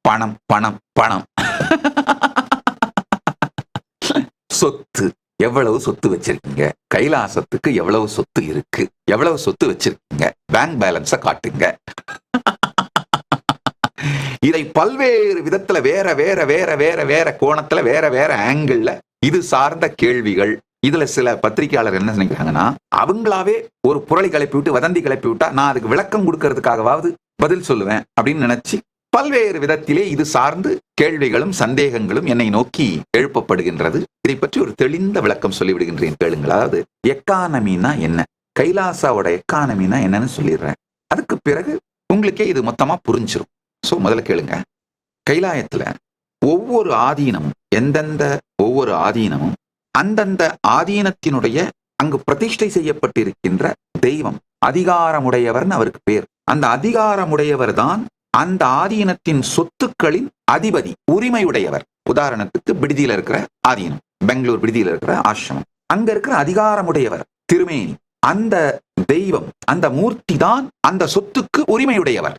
பணம் பணம் பணம். சொத்து, எவ்வளவு சொத்து வச்சிருக்கீங்க, கைலாசத்துக்கு எவ்வளவு சொத்து இருக்கு, எவ்வளவு சொத்து வச்சிருக்கீங்க, பேங்க் பேலன்ஸ காட்டுங்க. இதை பல்வேறு விதத்துல வேற வேற வேற வேற வேற கோணத்துல வேற வேற ஆங்கிள் இது சார்ந்த கேள்விகள். இதுல சில பத்திரிகையாளர் என்ன நினைக்கிறாங்கன்னா, அவங்களாவே ஒரு புரளி கிளப்பி விட்டு வதந்தி கிளப்பி விட்டா நான் அதுக்கு விளக்கம் கொடுக்கறதுக்காகவாவது பதில் சொல்லுவேன் அப்படின்னு நினைச்சு பல்வேறு விதத்திலே இது சார்ந்து கேள்விகளும் சந்தேகங்களும் என்னை நோக்கி எழுப்பப்படுகின்றது. இதை பற்றி ஒரு தெளிந்த விளக்கம் சொல்லிவிடுகின்றேன், கேளுங்கள். அதாவது எக்கானமினா என்ன, கைலாசாவோட எக்கானமினா என்னன்னு சொல்லிடுறேன். அதுக்கு பிறகு உங்களுக்கே இது மொத்தமா புரிஞ்சிடும். சோ முதல்ல கேளுங்க. கைலாயத்துல ஒவ்வொரு ஆதீனமும், எந்தெந்த ஒவ்வொரு ஆதீனமும் அந்தந்த ஆதீனத்தினுடைய அங்கு பிரதிஷ்டை செய்யப்பட்டிருக்கின்ற தெய்வம் அதிகாரமுடையவர்னு அவருக்கு பேர். அந்த அதிகாரமுடையவர் தான் அந்த ஆதீனத்தின் சொத்துக்களின் அதிபதி, உரிமையுடையவர். உதாரணத்துக்கு விடுதியில இருக்கிற ஆதீனம், பெங்களூர் விடுதியில இருக்கிற ஆசிரமம், அங்க இருக்கிற அதிகாரமுடையவர் திருமேனி. அந்த தெய்வம், அந்த மூர்த்தி தான் அந்த சொத்துக்கு உரிமையுடையவர்.